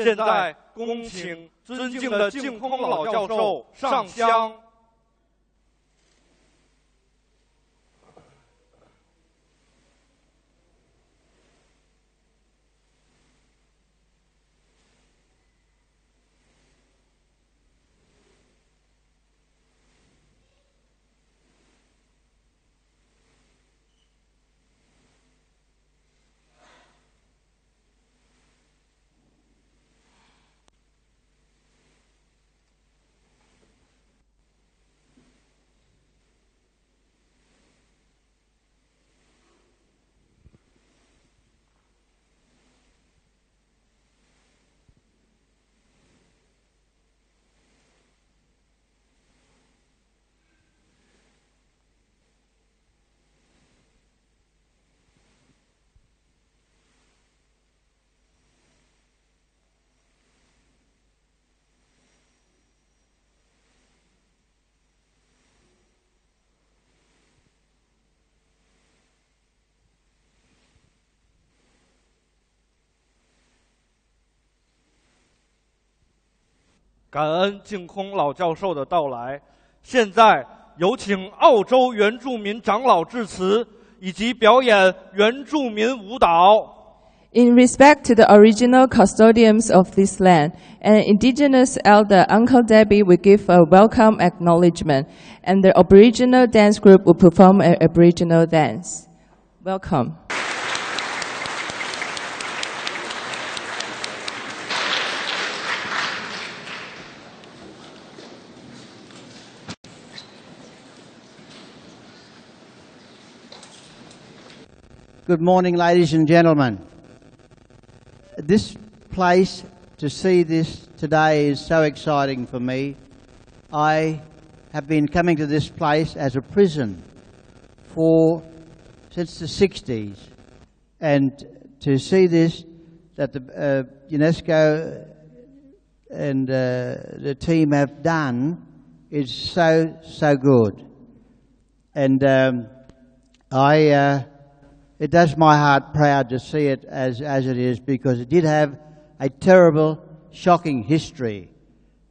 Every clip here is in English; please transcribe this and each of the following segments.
现在恭请尊敬的净空老教授上香。感恩净空老教授的到来，现在有请澳洲原住民长老致辞，以及表演原住民舞蹈。In respect to the original custodians of this land, an indigenous elder, Uncle Debbie, will give a welcome acknowledgement, and the Aboriginal dance group will perform an Aboriginal dance. Welcome. Good morning, ladies and gentlemen. This place, to see this today, is so exciting for me. I have been coming to this place as a prison since the 60s. And to see this, that the UNESCO and the team have done, is so good. And it does my heart proud to see it as it is, because it did have a terrible, shocking history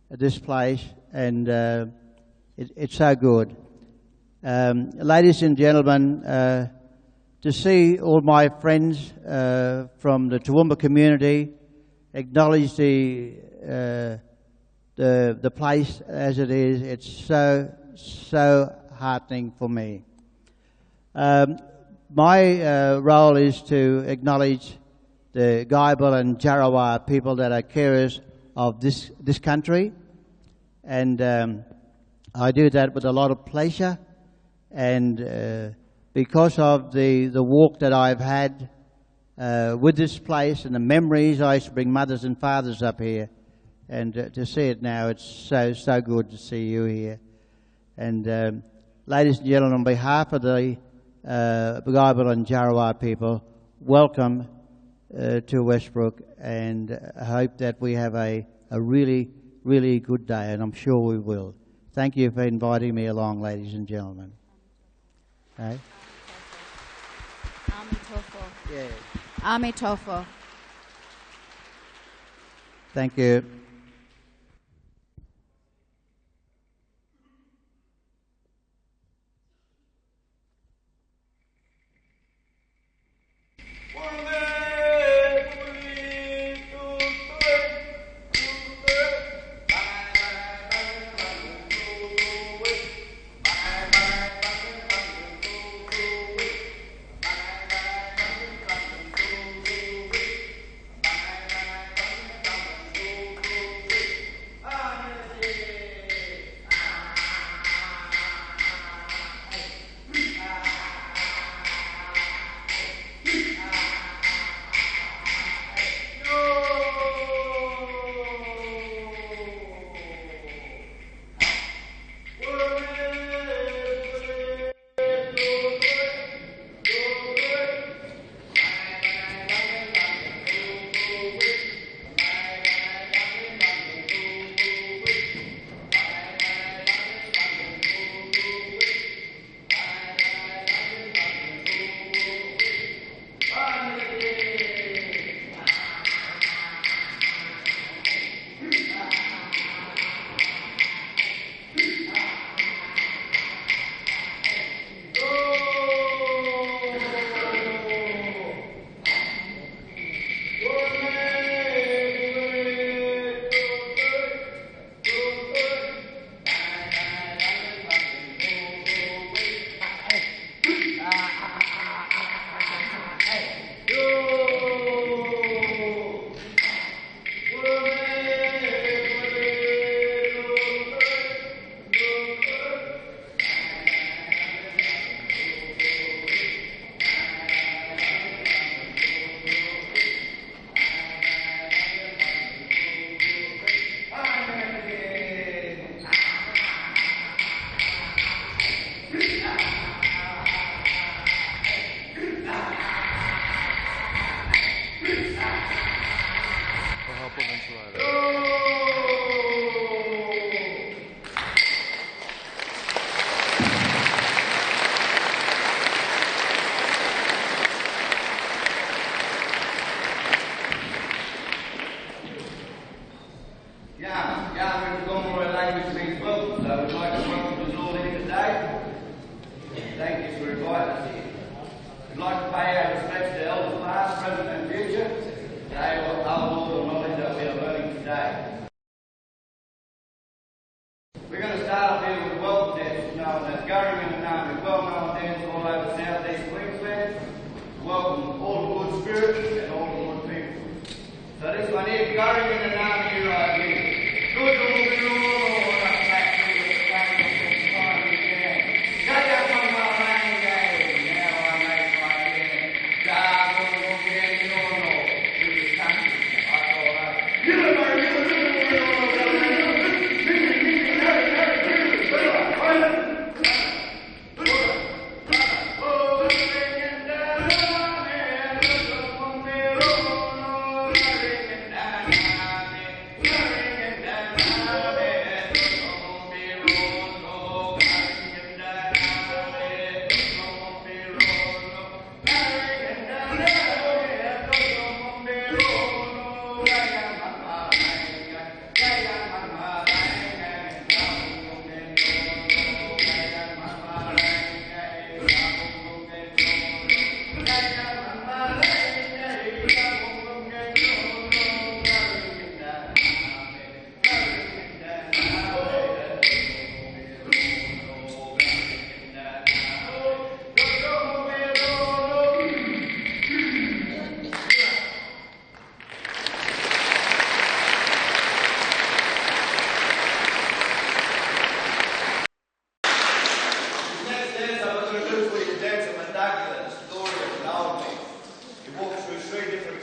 at this place, and it's so good. Ladies and gentlemen, to see all my friends from the Toowoomba community acknowledge the place as it is, it's so heartening for me. My role is to acknowledge the Guyabal and Jarawar people that are carers of this country, and I do that with a lot of pleasure, and because of the walk that I've had with this place and the memories. I used to bring mothers and fathers up here, and to see it now, it's so good to see you here. And ladies and gentlemen, on behalf of the Guyabal and Jarawar people, welcome to Westbrook, and I hope that we have a really, really good day, and I'm sure we will. Thank you for inviting me along, ladies and gentlemen. Okay. Yeah. Amitofo. Thank you.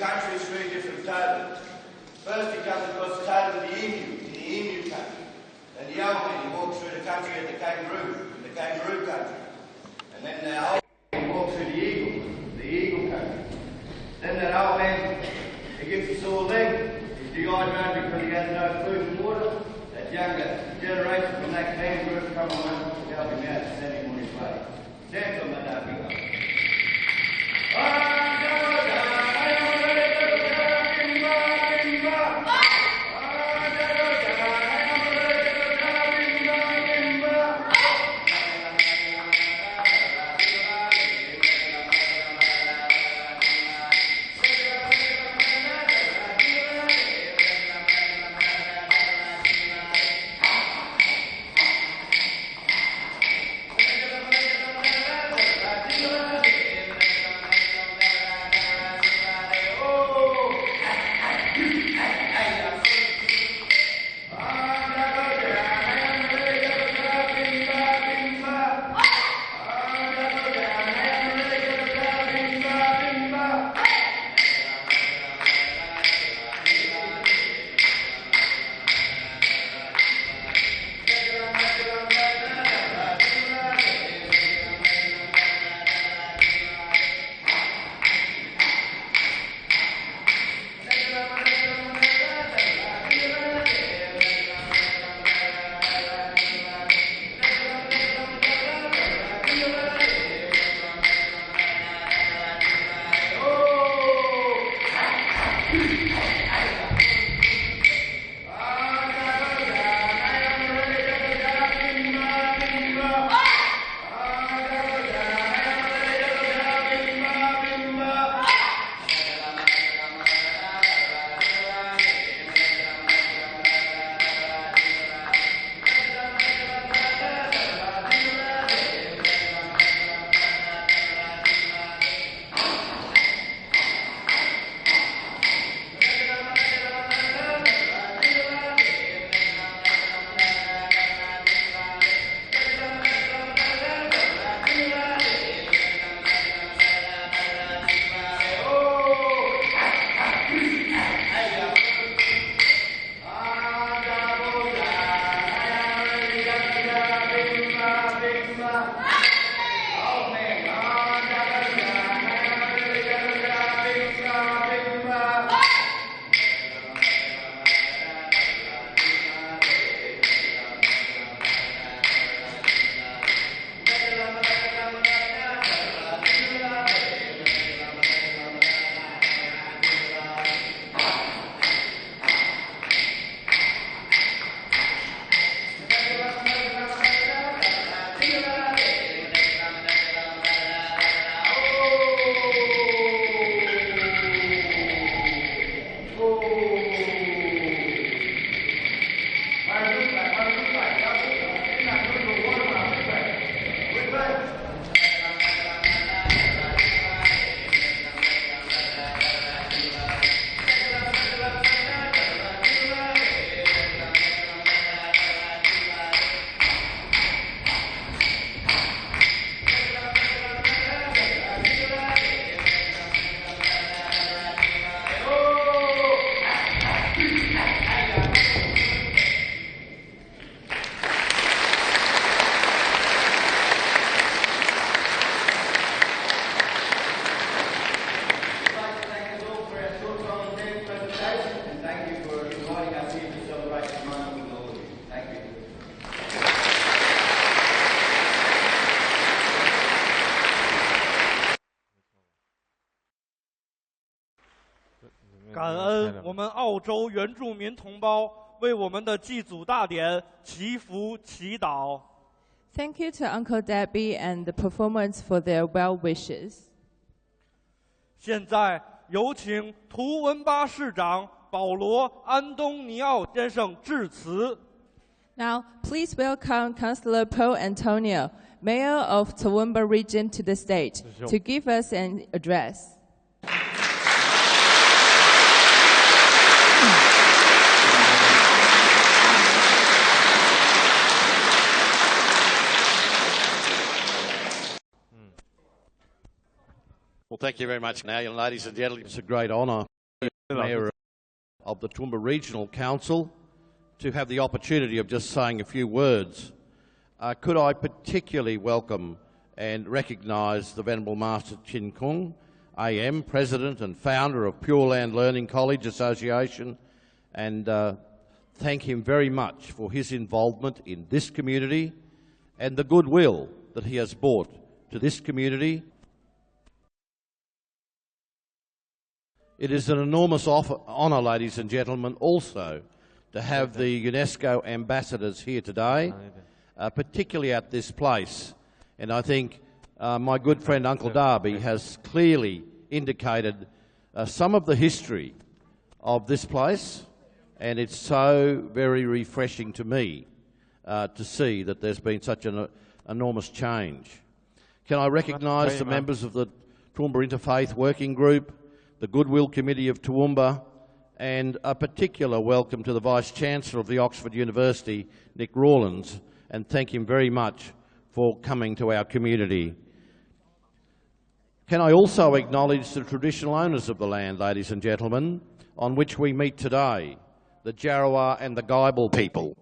country has three different tables. First he comes across the table of the emu country. Then the old man, he walks through the country of the kangaroo country. And then the old man walks through the eagle country. Then that old man, he gets a sore leg. He's dehydrated because he has no food and water. That younger generation from that kangaroo come along to help him out and send him on his way. Gentlemen, up we go.感恩我们澳洲原住民同胞为我们的祭祖大典祈福祈祷。Thank you to Uncle Debbie and the performers for their well wishes. 现在有请图文巴市长保罗·安东尼奥先生致辞。Now, please welcome Councillor Paul Antonio, Mayor of Toowoomba Region, to the stage to give us an address. Well, thank you very much, now, ladies and gentlemen. It's a great honour Mayor of the Toowoomba Regional Council to have the opportunity of just saying a few words. Could I particularly welcome and recognise the Venerable Master Chin Kung, AM, President and Founder of Pure Land Learning College Association, and thank him very much for his involvement in this community and the goodwill that he has brought to this community. It is an enormous honour, ladies and gentlemen, also to have the UNESCO ambassadors here today, particularly at this place. And I think my good friend Uncle Darby has clearly indicated some of the history of this place, and it's so very refreshing to me to see that there's been such an enormous change. Can I recognise the members of the Toowoomba Interfaith Working Group, the Goodwill Committee of Toowoomba, and a particular welcome to the Vice-Chancellor of the Oxford University, Nick Rawlins, and thank him very much for coming to our community. Can I also acknowledge the traditional owners of the land, ladies and gentlemen, on which we meet today, the Jarrawa and the Guybil people.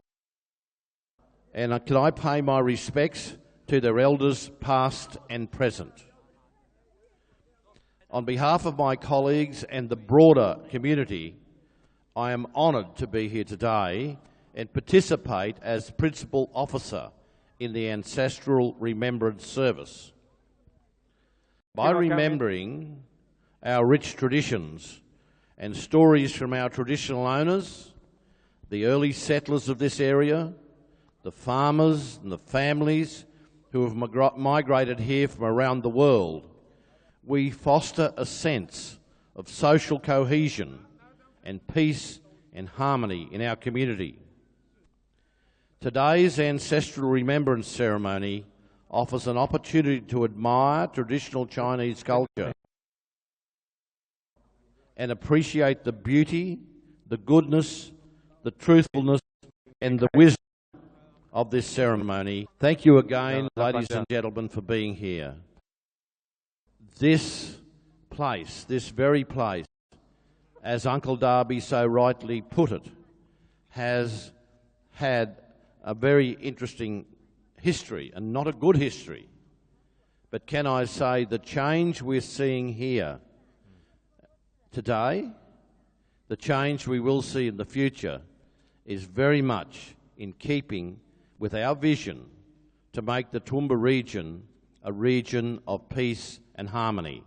And can I pay my respects to their elders past and present. On behalf of my colleagues and the broader community, I am honoured to be here today and participate as Principal Officer in the Ancestral Remembrance Service. By remembering our rich traditions and stories from our traditional owners, the early settlers of this area, the farmers and the families who have migrated here from around the world, we foster a sense of social cohesion and peace and harmony in our community. Today's Ancestral Remembrance Ceremony offers an opportunity to admire traditional Chinese culture and appreciate the beauty, the goodness, the truthfulness and the wisdom of this ceremony. Thank you again, ladies and gentlemen, for being here. This place, this very place, as Uncle Darby so rightly put it, has had a very interesting history, and not a good history. But can I say the change we're seeing here today, the change we will see in the future, is very much in keeping with our vision to make the Toowoomba region a region of peace and harmony.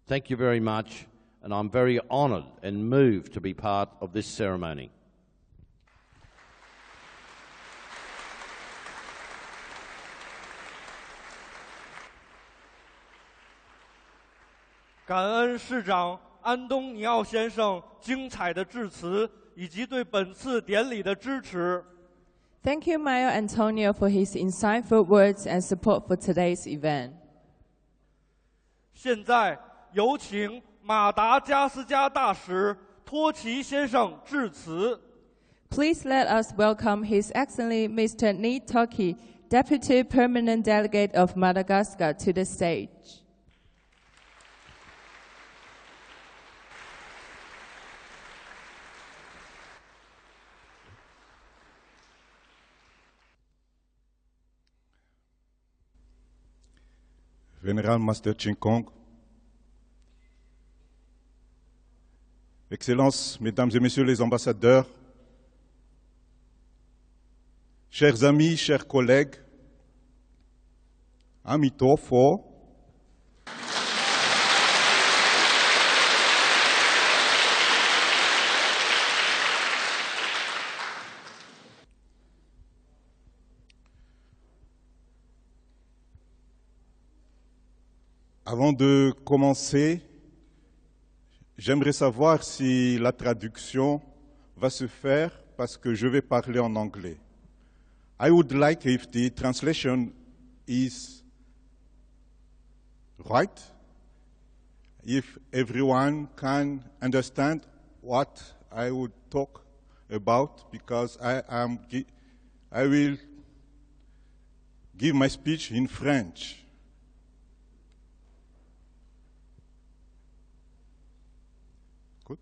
Thank you very much, and I'm very honoured and moved to be part of this ceremony. "感恩市长安东尼奥先生精彩的致辞以及对本次典礼的支持。 Thank you, Mayor Antonio, for his insightful words and support for today's event. 现在有请马达加斯加大使托奇先生致辞。 Please let us welcome His Excellency Mr. Ni Toki, Deputy Permanent Delegate of Madagascar, to the stage. Vénéral Master Chin Kung, Excellences, Mesdames et Messieurs les ambassadeurs, chers amis, chers collègues, Amito Fo, avant de commencer, j'aimerais savoir si la traduction va se faire parce que je vais parler en anglais. I would like if the translation is right, if everyone can understand what I would talk about, because I will give my speech in French. Good.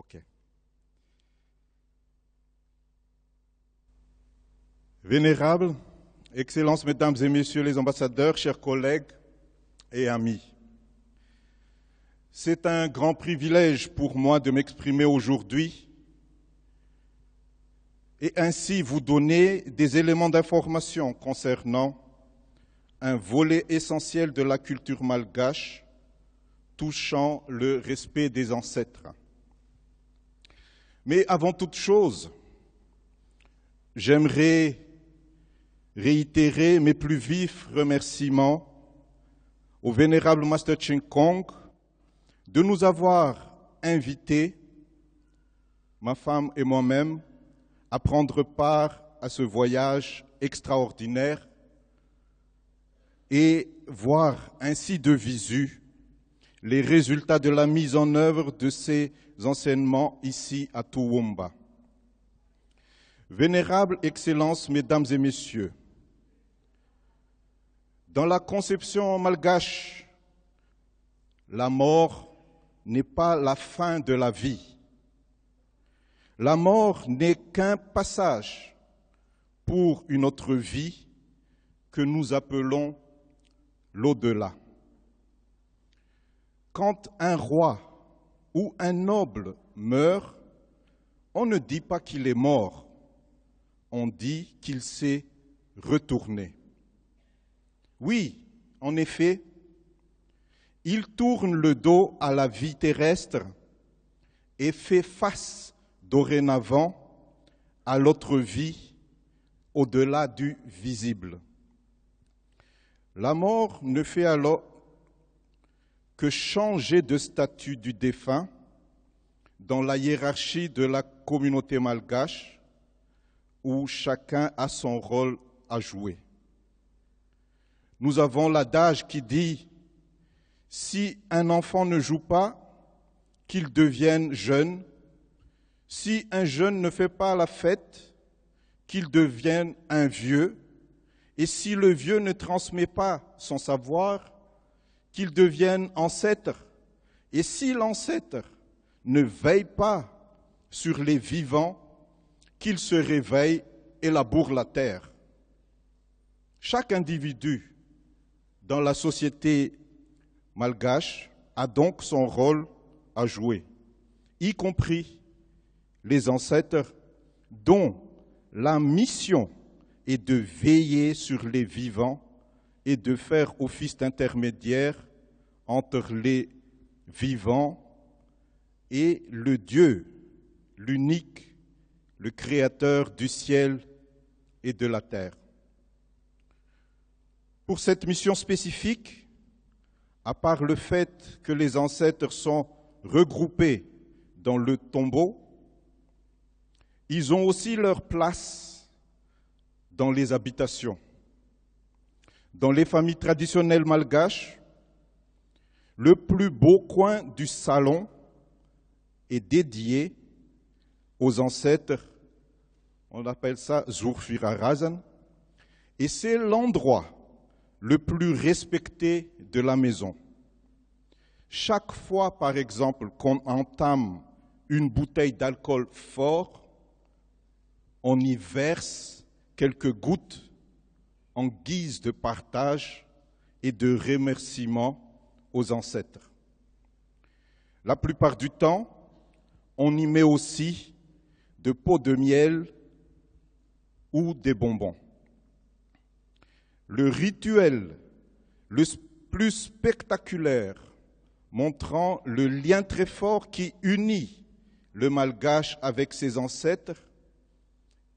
Ok. Vénérables, Excellences, Mesdames et Messieurs les ambassadeurs, chers collègues et amis, c'est un grand privilège pour moi de m'exprimer aujourd'hui et ainsi vous donner des éléments d'information concernant un volet essentiel de la culture malgache touchant le respect des ancêtres. Mais avant toute chose, j'aimerais réitérer mes plus vifs remerciements au vénérable Master Ching Kong de nous avoir invités, ma femme et moi-même, à prendre part à ce voyage extraordinaire et voir ainsi de visu les résultats de la mise en œuvre de ces enseignements ici à Toowoomba. Vénérables Excellences, Mesdames et Messieurs, dans la conception malgache, la mort n'est pas la fin de la vie. La mort n'est qu'un passage pour une autre vie que nous appelons l'au-delà. Quand un roi ou un noble meurt, on ne dit pas qu'il est mort, on dit qu'il s'est retourné. Oui, en effet, il tourne le dos à la vie terrestre et fait face dorénavant à l'autre vie au-delà du visible. La mort ne fait alors que changer de statut du défunt dans la hiérarchie de la communauté malgache où chacun a son rôle à jouer. Nous avons l'adage qui dit « Si un enfant ne joue pas, qu'il devienne jeune. Si un jeune ne fait pas la fête, qu'il devienne un vieux. Et si le vieux ne transmet pas son savoir, qu'il devienne ancêtre. Et si l'ancêtre ne veille pas sur les vivants, qu'il se réveille et laboure la terre. » Chaque individu dans la société malgache a donc son rôle à jouer, y compris les ancêtres dont la mission est de veiller sur les vivants et de faire office d'intermédiaire entre les vivants et le Dieu, l'unique, le créateur du ciel et de la terre. Pour cette mission spécifique, à part le fait que les ancêtres sont regroupés dans le tombeau, ils ont aussi leur place dans les habitations. Dans les familles traditionnelles malgaches, le plus beau coin du salon est dédié aux ancêtres, on appelle ça Zurfirarazan, et c'est l'endroit le plus respecté de la maison. Chaque fois, par exemple, qu'on entame une bouteille d'alcool fort, on y verse quelques gouttes en guise de partage et de remerciement aux ancêtres. La plupart du temps, on y met aussi de pots de miel ou des bonbons. Le rituel le plus spectaculaire montrant le lien très fort qui unit le malgache avec ses ancêtres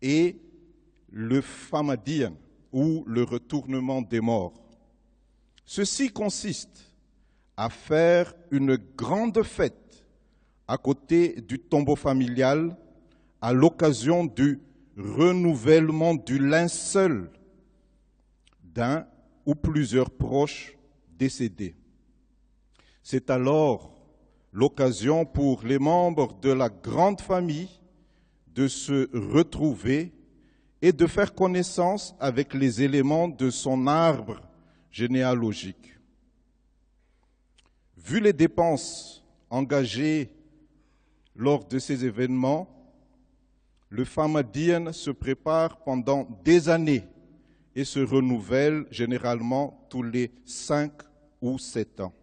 est le famadian, ou le retournement des morts. Ceci consiste à faire une grande fête à côté du tombeau familial à l'occasion du renouvellement du linceul d'un ou plusieurs proches décédés. C'est alors l'occasion pour les membres de la grande famille de se retrouver et de faire connaissance avec les éléments de son arbre généalogique. Vu les dépenses engagées lors de ces événements, le Famadian se prépare pendant des années et se renouvelle généralement tous les 5 ou 7 ans.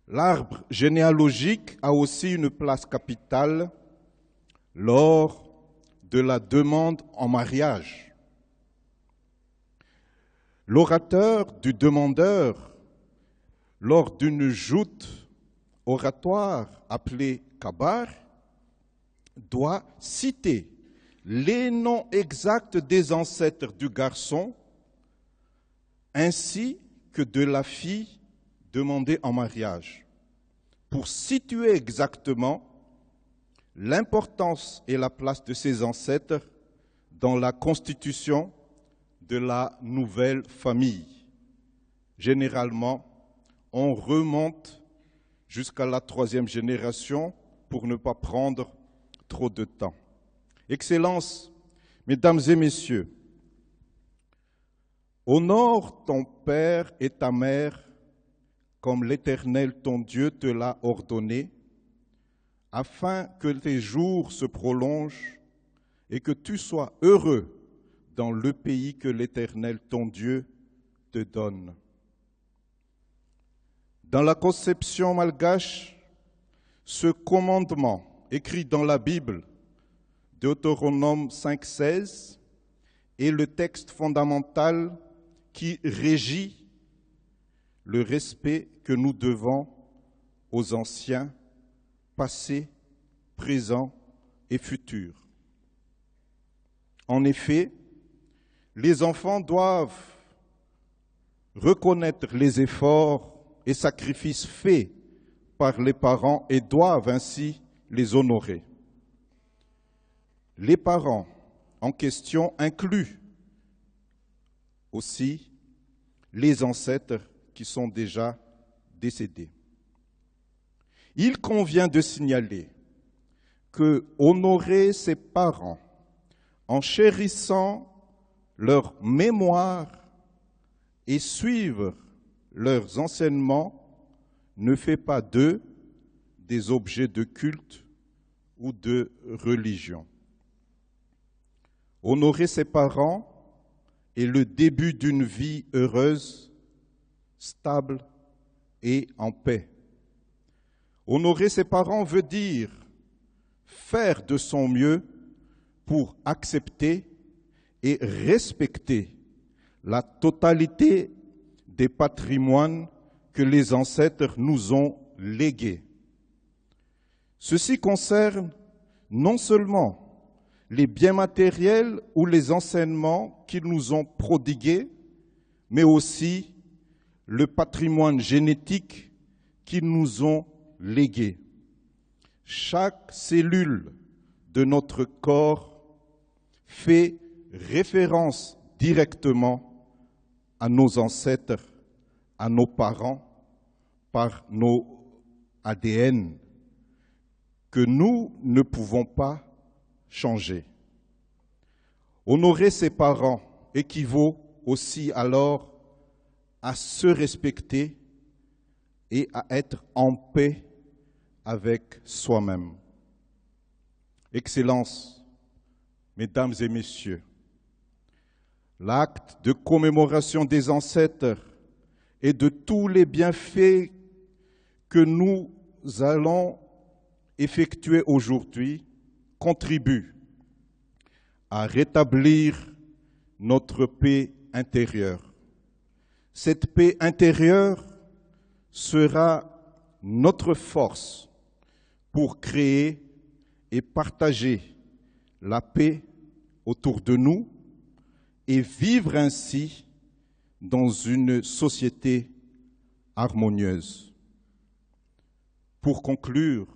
L'arbre généalogique a aussi une place capitale lors de la demande en mariage. L'orateur du demandeur, lors d'une joute oratoire appelée kabar, doit citer les noms exacts des ancêtres du garçon ainsi que de la fille demandée en mariage, pour situer exactement l'importance et la place de ses ancêtres dans la constitution de la nouvelle famille. Généralement, on remonte jusqu'à la 3e génération pour ne pas prendre trop de temps. Excellences, Mesdames et Messieurs, honore ton père et ta mère comme l'Éternel ton Dieu te l'a ordonné, afin que tes jours se prolongent et que tu sois heureux dans le pays que l'Éternel ton Dieu te donne. Dans la conception malgache, ce commandement écrit dans la Bible, Deutéronome 5,16, est le texte fondamental qui régit le respect que nous devons aux anciens, passés, présents et futurs. En effet, les enfants doivent reconnaître les efforts et sacrifices faits par les parents et doivent ainsi les honorer. Les parents en question incluent aussi les ancêtres qui sont déjà décédés. Il convient de signaler que honorer ses parents en chérissant leur mémoire et suivre leurs enseignements ne fait pas d'eux des objets de culte ou de religion. Honorer ses parents est le début d'une vie heureuse, stable et en paix. Honorer ses parents veut dire faire de son mieux pour accepter et respecter la totalité des patrimoines que les ancêtres nous ont légués. Ceci concerne non seulement les biens matériels ou les enseignements qu'ils nous ont prodigués, mais aussi le patrimoine génétique qu'ils nous ont légué. Chaque cellule de notre corps fait référence directement à nos ancêtres, à nos parents, par nos ADN, que nous ne pouvons pas changer. Honorer ses parents équivaut aussi alors à se respecter et à être en paix avec soi-même. Excellences, Mesdames et Messieurs, l'acte de commémoration des ancêtres et de tous les bienfaits que nous allons effectuer aujourd'hui contribue à rétablir notre paix intérieure. Cette paix intérieure sera notre force pour créer et partager la paix autour de nous et vivre ainsi dans une société harmonieuse. Pour conclure,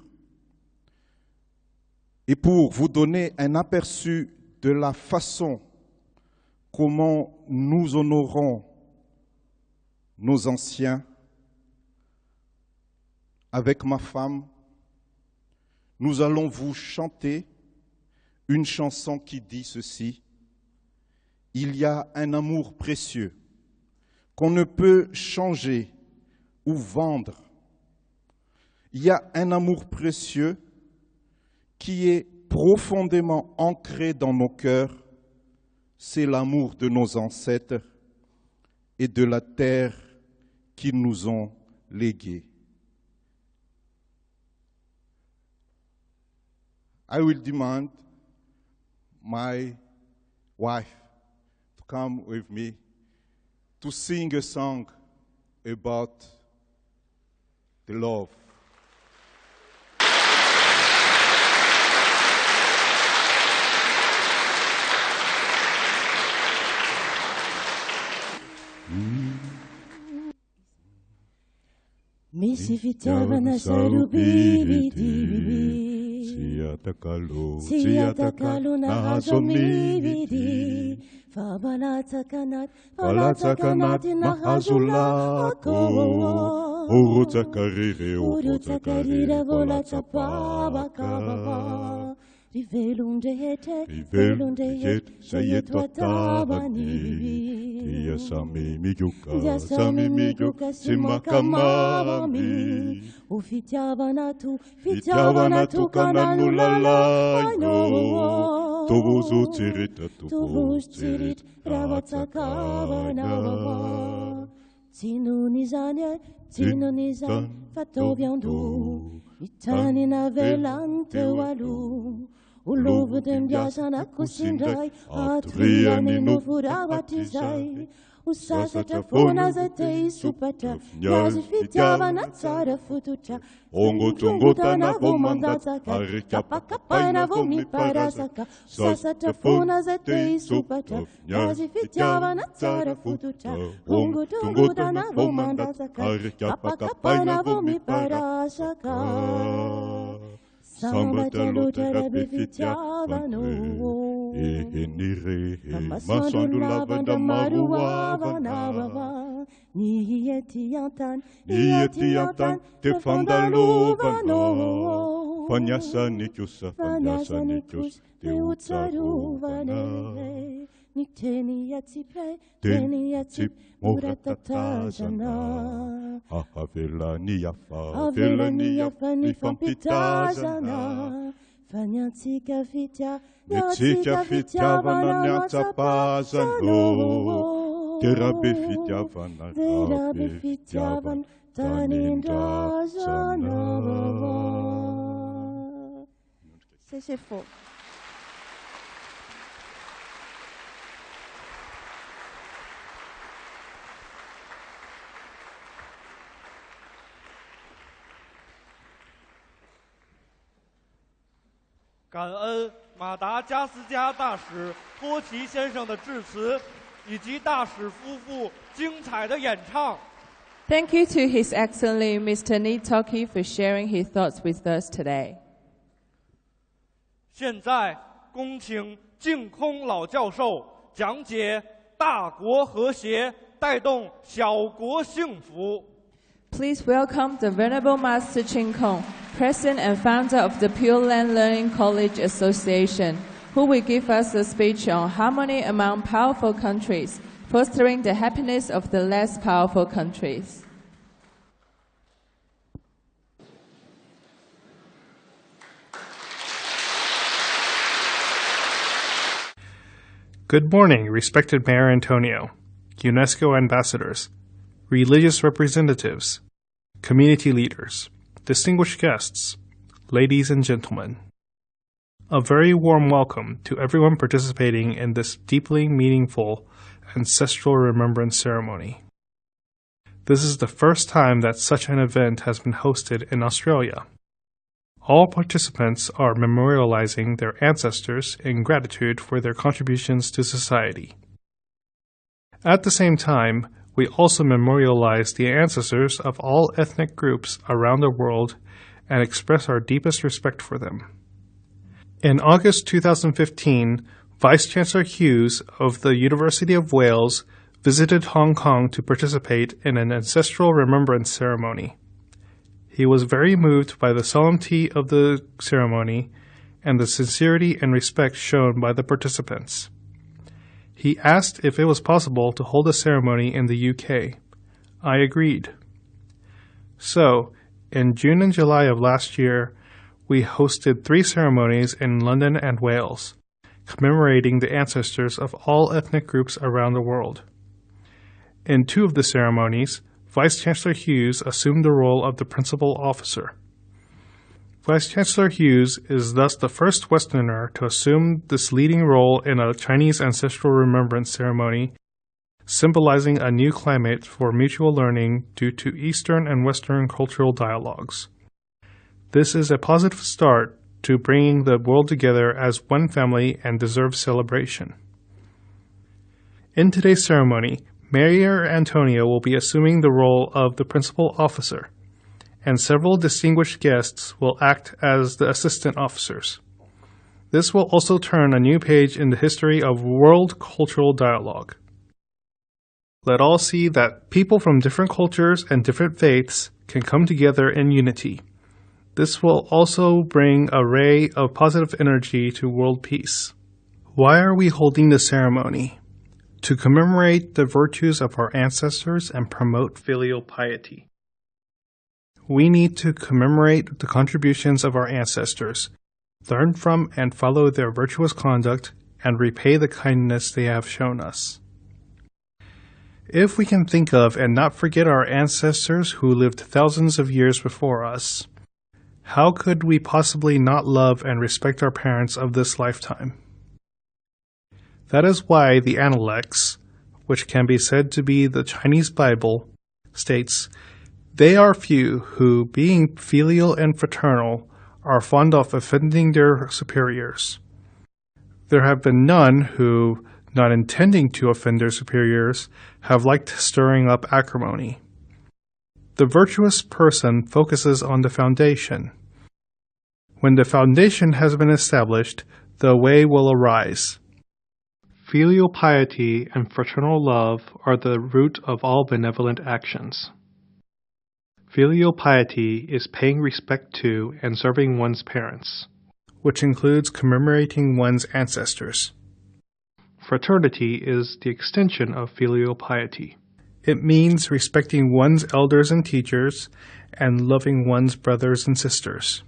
et pour vous donner un aperçu de la façon comment nous honorons nos anciens, avec ma femme, nous allons vous chanter une chanson qui dit ceci: il y a un amour précieux qu'on ne peut changer ou vendre. il y a un amour précieux qui est profondément ancré dans nos cœurs, c'est l'amour de nos ancêtres et de la terre qu'ils nous ont léguée. I will demand my wife to come with me to sing a song about the love. Misi fitiavana sarubividi. Siatakalo na hazomividi. Falatsakanat na hazulako. Urutsakarira volatsapavakavava. Rivelundet, sayetwatabani. Yasami miyuka, simakamami. Ufitiavanatu kananulalaino. Tuvus ravatsakavanava. Tinunizan, fatoviandu. Itanina velante walu. O lovo den biasana kusindai, atriani no furabatizai. O sasata fonazatei supata, yazi fitiavana tsara fututa. Ongo tunguta na vomandata, kapakapai na vomi parasaka. Sasata fonazatei supata, yazi fitiavana tsara fututa. Ongo tunguta na vomandata, kapakapai na vomi parasaka. Sambata lotara befitiavano. Ehenire, Masandu lavanda maruavanava. Nietiantan, te fandaluvano. Fanyasanikus, te utsaruvane. Nikteniatsip, muratatazana. Avela niafa, nifampitazana. Fanyatsika fitiavana nyatsapazano. Terabe fitiavan, tanindazana. C'est faux.感恩马达加斯加大使托奇先生的致辞，以及大使夫妇精彩的演唱。Thank you to His Excellency Mr. Nitoki for sharing his thoughts with us today. 现在，恭请净空老教授讲解大国和谐，带动小国幸福。 Please welcome the Venerable Master Ching Kong, President and founder of the Pure Land Learning College Association, who will give us a speech on harmony among powerful countries, fostering the happiness of the less powerful countries. Good morning, respected Mayor Antonio, UNESCO ambassadors, religious representatives, community leaders, distinguished guests, ladies and gentlemen. A very warm welcome to everyone participating in this deeply meaningful ancestral remembrance ceremony. This is the first time that such an event has been hosted in Australia. All participants are memorializing their ancestors in gratitude for their contributions to society. At the same time, we also memorialize the ancestors of all ethnic groups around the world and express our deepest respect for them. In August 2015, Vice-Chancellor Hughes of the University of Wales visited Hong Kong to participate in an ancestral remembrance ceremony. He was very moved by the solemnity of the ceremony and the sincerity and respect shown by the participants. He asked if it was possible to hold a ceremony in the UK. I agreed. So, In June and July of last year, we hosted 3 ceremonies in London and Wales, commemorating the ancestors of all ethnic groups around the world. In 2 of the ceremonies, Vice-Chancellor Hughes assumed the role of the principal officer. Vice-Chancellor Hughes is thus the first Westerner to assume this leading role in a Chinese ancestral remembrance ceremony, symbolizing a new climate for mutual learning due to Eastern and Western cultural dialogues. This is a positive start to bringing the world together as one family and deserves celebration. In today's ceremony, Mayor Antonio will be assuming the role of the principal officer, and several distinguished guests will act as the assistant officers. This will also turn a new page in the history of world cultural dialogue. Let all see that people from different cultures and different faiths can come together in unity. This will also bring a ray of positive energy to world peace. Why are we holding the ceremony? To commemorate the virtues of our ancestors and promote filial piety. We need to commemorate the contributions of our ancestors, learn from and follow their virtuous conduct, and repay the kindness they have shown us. If we can think of and not forget our ancestors who lived thousands of years before us, how could we possibly not love and respect our parents of this lifetime? That is why the Analects, which can be said to be the Chinese Bible, states, "They are few who, being filial and fraternal, are fond of offending their superiors. There have been none who, not intending to offend their superiors, have liked stirring up acrimony." The virtuous person focuses on the foundation. When the foundation has been established, the way will arise. Filial piety and fraternal love are the root of all benevolent actions. Filial piety is paying respect to and serving one's parents, which includes commemorating one's ancestors. Fraternity is the extension of filial piety. It means respecting one's elders and teachers and loving one's brothers and sisters.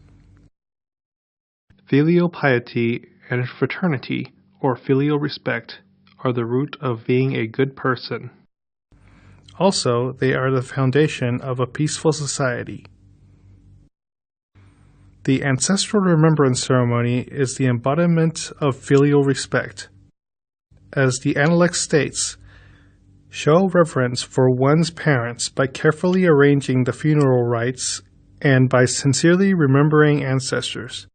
Filial piety and fraternity, or filial respect, are the root of being a good person. Also, they are the foundation of a peaceful society. The ancestral remembrance ceremony is the embodiment of filial respect. As the Analect states, show reverence for one's parents by carefully arranging the funeral rites and by sincerely remembering ancestors.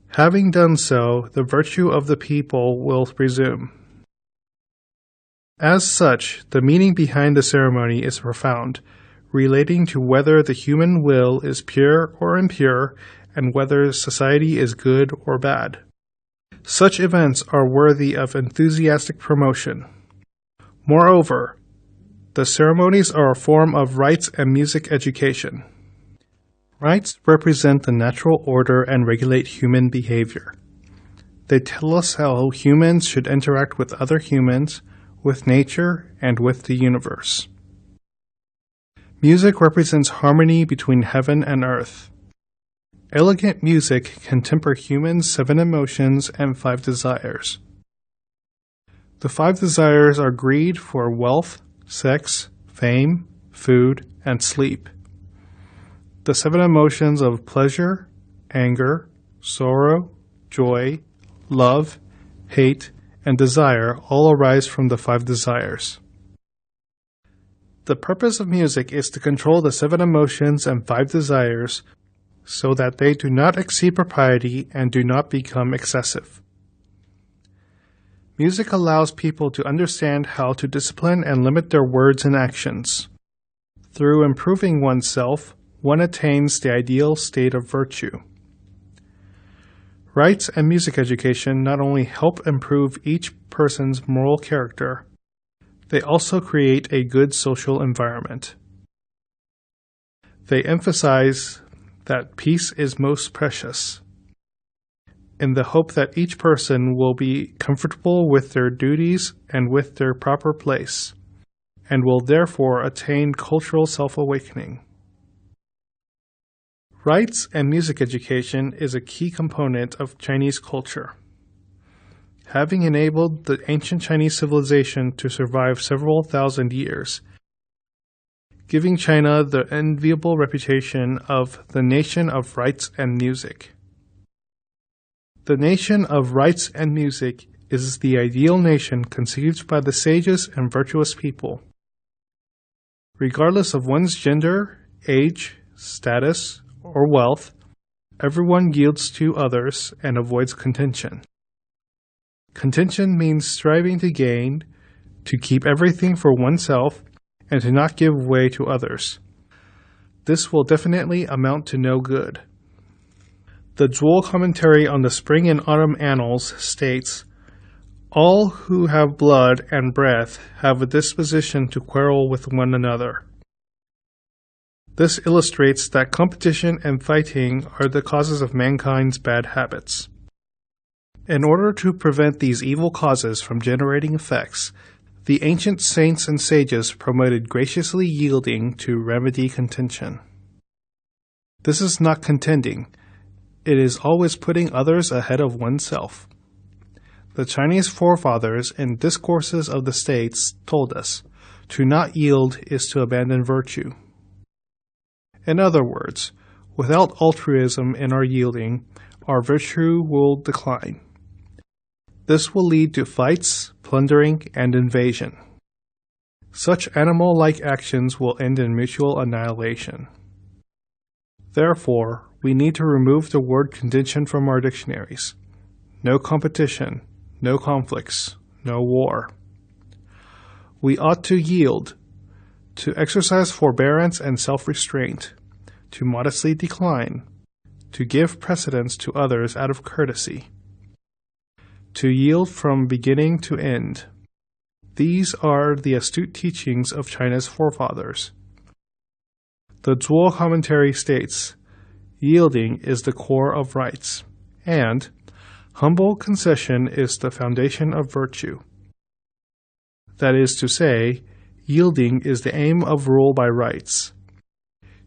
Having done so, the virtue of the people will resume. As such, the meaning behind the ceremony is profound, relating to whether the human will is pure or impure and whether society is good or bad. Such events are worthy of enthusiastic promotion. Moreover, the ceremonies are a form of rites and music education. Rites represent the natural order and regulate human behavior. They tell us how humans should interact with other humans, with nature, and with the universe. Music represents harmony between heaven and earth. Elegant music can temper humans' 7 emotions and 5 desires. The 5 desires are greed for wealth, sex, fame, food, and sleep. The 7 emotions of pleasure, anger, sorrow, joy, love, hate, and desire all arise from the 5 desires. The purpose of music is to control the 7 emotions and 5 desires so that they do not exceed propriety and do not become excessive. Music allows people to understand how to discipline and limit their words and actions. Through improving oneself, one attains the ideal state of virtue. Rites and music education not only help improve each person's moral character, they also create a good social environment. They emphasize that peace is most precious, in the hope that each person will be comfortable with their duties and with their proper place, and will therefore attain cultural self-awakening. Rites and music education is a key component of Chinese culture. Having enabled the ancient Chinese civilization to survive several thousand years, giving China the enviable reputation of the nation of rites and music. The nation of rites and music is the ideal nation conceived by the sages and virtuous people. Regardless of one's gender, age, status, or wealth, everyone yields to others and avoids contention. Contention means striving to gain, to keep everything for oneself, and to not give way to others. This will definitely amount to no good. The Zhuo commentary on the Spring and Autumn Annals states, "All who have blood and breath have a disposition to quarrel with one another." This illustrates that competition and fighting are the causes of mankind's bad habits. In order to prevent these evil causes from generating effects, the ancient saints and sages promoted graciously yielding to remedy contention. This is not contending. It is always putting others ahead of oneself. The Chinese forefathers in Discourses of the States told us, to not yield is to abandon virtue. In other words, without altruism in our yielding, our virtue will decline. This will lead to fights, plundering, and invasion. Such animal-like actions will end in mutual annihilation. Therefore, we need to remove the word contention from our dictionaries. No competition, no conflicts, no war. We ought to yield, to exercise forbearance and self-restraint, to modestly decline, to give precedence to others out of courtesy, to yield from beginning to end. These are the astute teachings of China's forefathers. The Zhuo commentary states, "Yielding is the core of rights," and "Humble concession is the foundation of virtue." That is to say, yielding is the aim of rule by rights.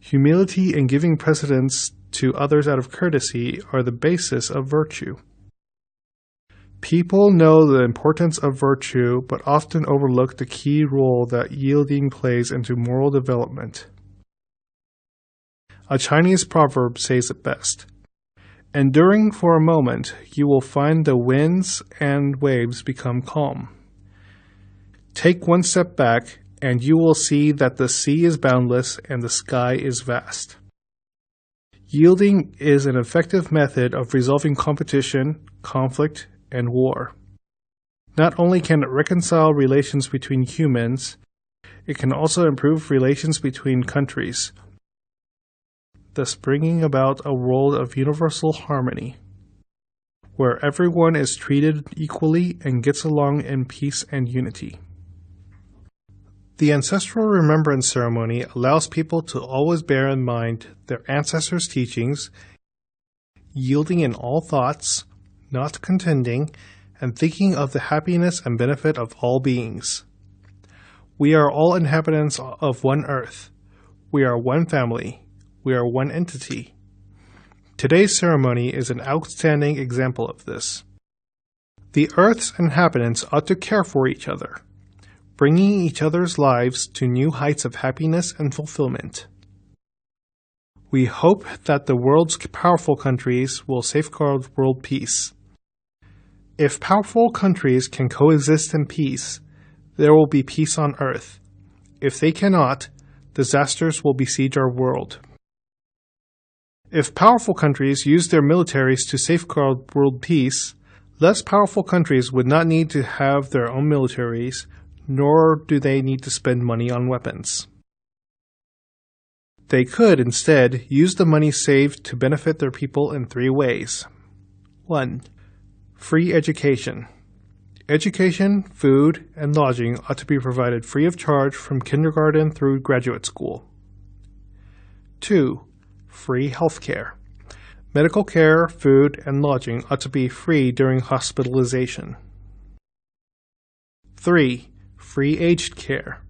Humility and giving precedence to others out of courtesy are the basis of virtue. People know the importance of virtue, but often overlook the key role that yielding plays into moral development. A Chinese proverb says it best, "Enduring for a moment, you will find the winds and waves become calm. Take one step back, and you will see that the sea is boundless and the sky is vast." Yielding is an effective method of resolving competition, conflict, and war. Not only can it reconcile relations between humans, it can also improve relations between countries, thus bringing about a world of universal harmony, where everyone is treated equally and gets along in peace and unity. The ancestral remembrance ceremony allows people to always bear in mind their ancestors' teachings, yielding in all thoughts, not contending, and thinking of the happiness and benefit of all beings. We are all inhabitants of one earth. We are one family. We are one entity. Today's ceremony is an outstanding example of this. The Earth's inhabitants ought to care for each other, bringing each other's lives to new heights of happiness and fulfillment. We hope that the world's powerful countries will safeguard world peace. If powerful countries can coexist in peace, there will be peace on Earth. If they cannot, disasters will besiege our world. If powerful countries use their militaries to safeguard world peace, less powerful countries would not need to have their own militaries, nor do they need to spend money on weapons. They could, instead, use the money saved to benefit their people in 3 ways. 1. Free education. Education, food, and lodging ought to be provided free of charge from kindergarten through graduate school. 2. Free health care. Medical care, food, and lodging ought to be free during hospitalization. 3. Free aged care.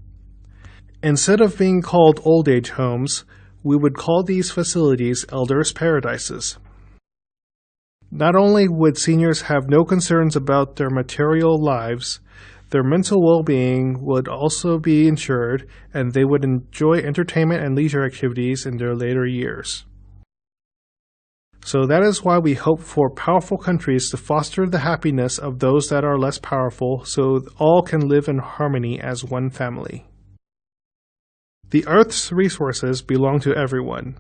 Instead of being called old age homes, we would call these facilities elders' paradises. Not only would seniors have no concerns about their material lives, their mental well-being would also be ensured, and they would enjoy entertainment and leisure activities in their later years. So that is why we hope for powerful countries to foster the happiness of those that are less powerful, so all can live in harmony as one family. The Earth's resources belong to everyone.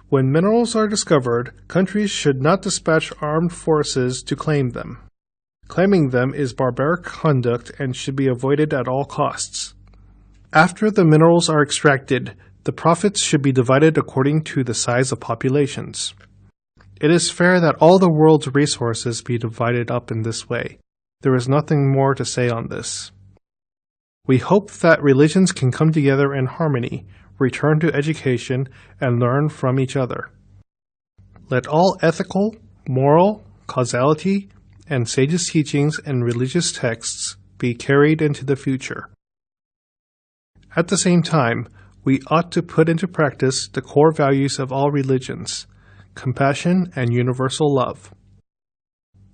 When minerals are discovered, countries should not dispatch armed forces to claim them. Claiming them is barbaric conduct and should be avoided at all costs. After the minerals are extracted, the profits should be divided according to the size of populations. It is fair that all the world's resources be divided up in this way. There is nothing more to say on this. We hope that religions can come together in harmony, return to education, and learn from each other. Let all ethical, moral, causality, and sages' teachings and religious texts be carried into the future. At the same time, we ought to put into practice the core values of all religions, compassion and universal love.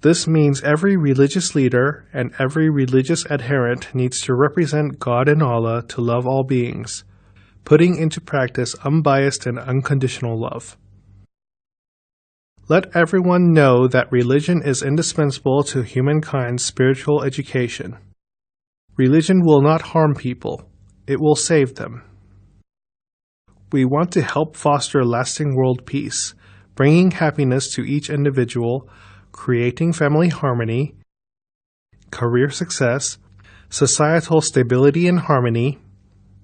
This means every religious leader and every religious adherent needs to represent God and Allah to love all beings, putting into practice unbiased and unconditional love. Let everyone know that religion is indispensable to humankind's spiritual education. Religion will not harm people, it will save them. We want to help foster lasting world peace, bringing happiness to each individual, creating family harmony, career success, societal stability and harmony,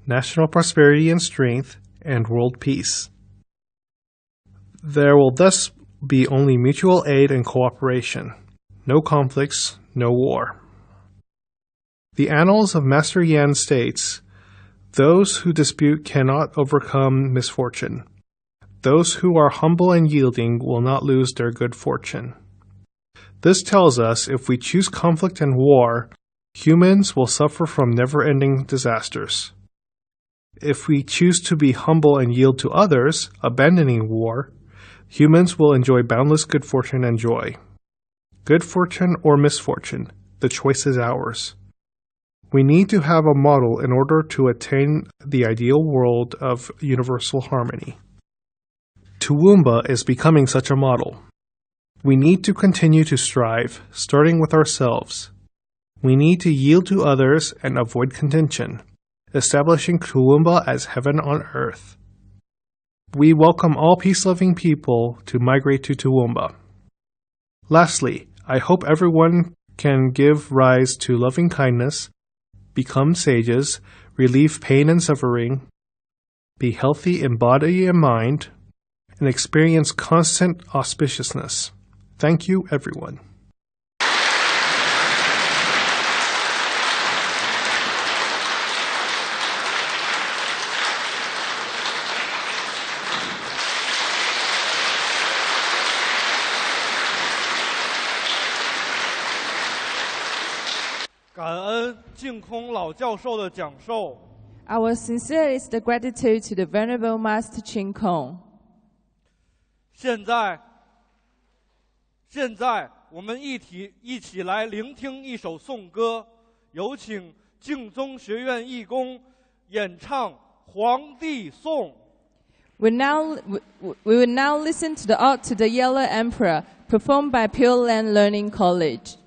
national prosperity and strength, and world peace. There will thus be only mutual aid and cooperation, no conflicts, no war. The Annals of Master Yan states, "Those who dispute cannot overcome misfortune. Those who are humble and yielding will not lose their good fortune." This tells us if we choose conflict and war, humans will suffer from never-ending disasters. If we choose to be humble and yield to others, abandoning war, humans will enjoy boundless good fortune and joy. Good fortune or misfortune, the choice is ours. We need to have a model in order to attain the ideal world of universal harmony. Toowoomba is becoming such a model. We need to continue to strive, starting with ourselves. We need to yield to others and avoid contention, establishing Toowoomba as heaven on earth. We welcome all peace-loving people to migrate to Toowoomba. Lastly, I hope everyone can give rise to loving kindness, become sages, relieve pain and suffering, be healthy in body and mind, and experience constant auspiciousness. Thank you, everyone. 感恩净空老教授的讲授。 Our sincerest gratitude to the Venerable Master Ching Kong. 现在我们一起来聆听一首颂歌，有请净宗学院义工演唱《皇帝颂》。 We will now listen to the Ode to the Yellow Emperor, performed by Pure Land Learning College.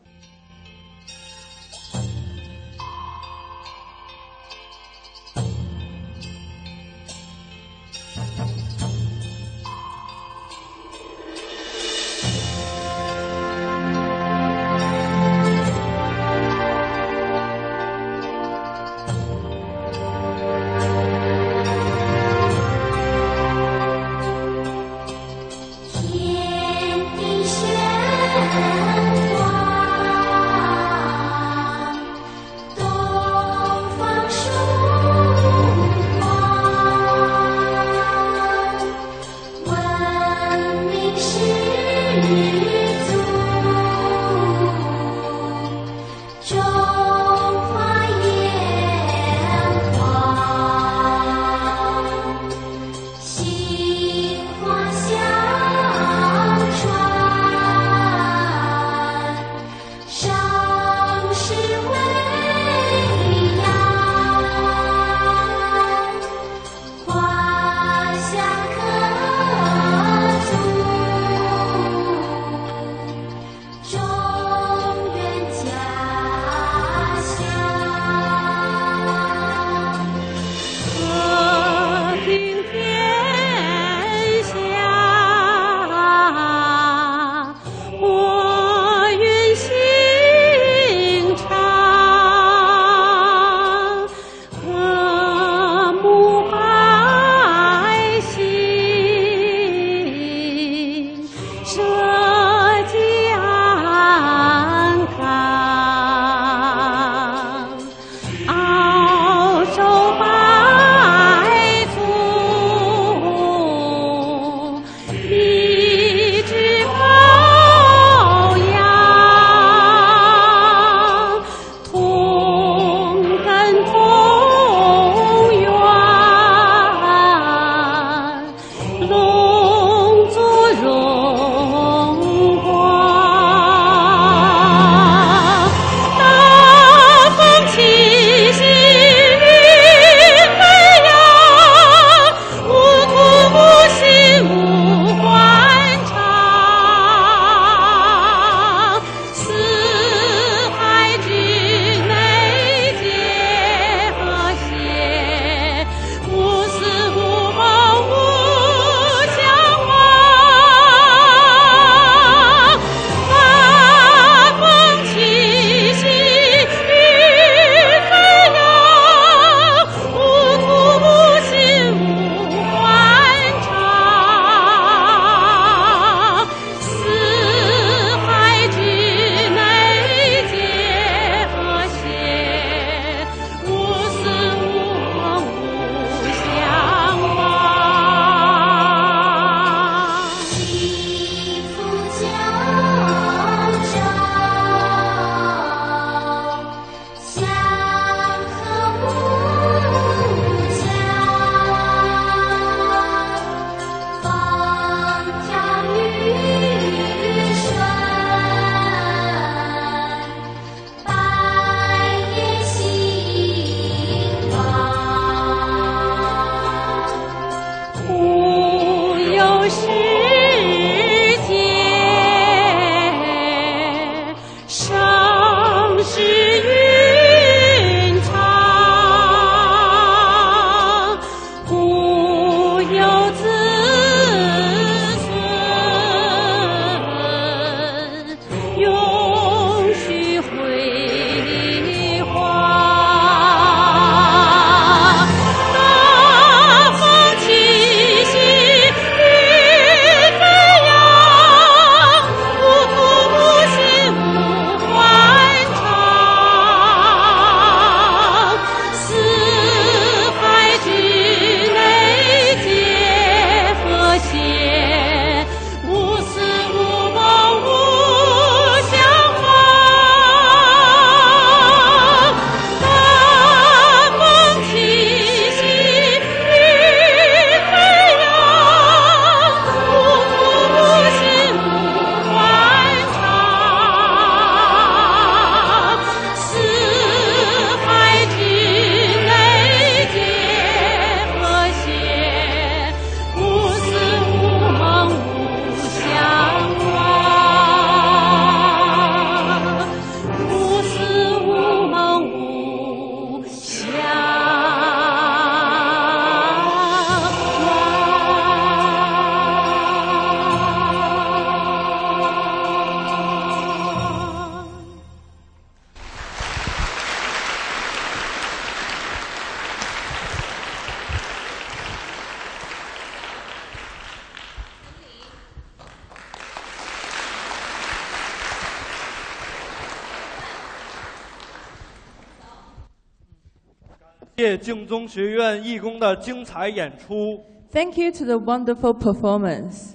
谢谢敬宗学院义工的精彩演出。Thank you to the wonderful performance.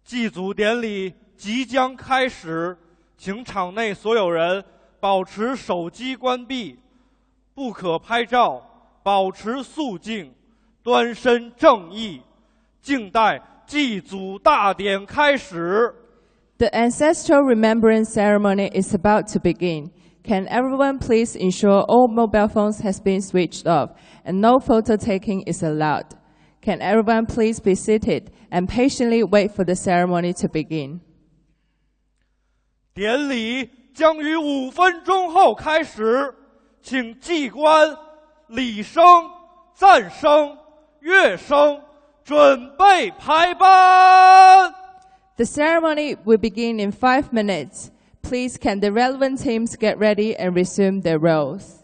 祭祖典礼即将开始，请场内所有人保持手机关闭，不可拍照，保持肃静，端身正义，静待祭祖大典开始。The ancestral remembrance ceremony is about to begin. Can everyone please ensure all mobile phones has been switched off and no photo taking is allowed? Can everyone please be seated and patiently wait for the ceremony to begin? 典礼将于5分钟后开始，请祭官、礼生、赞生、乐生准备排班。The ceremony will begin in 5 minutes. Please can the relevant teams get ready and resume their roles.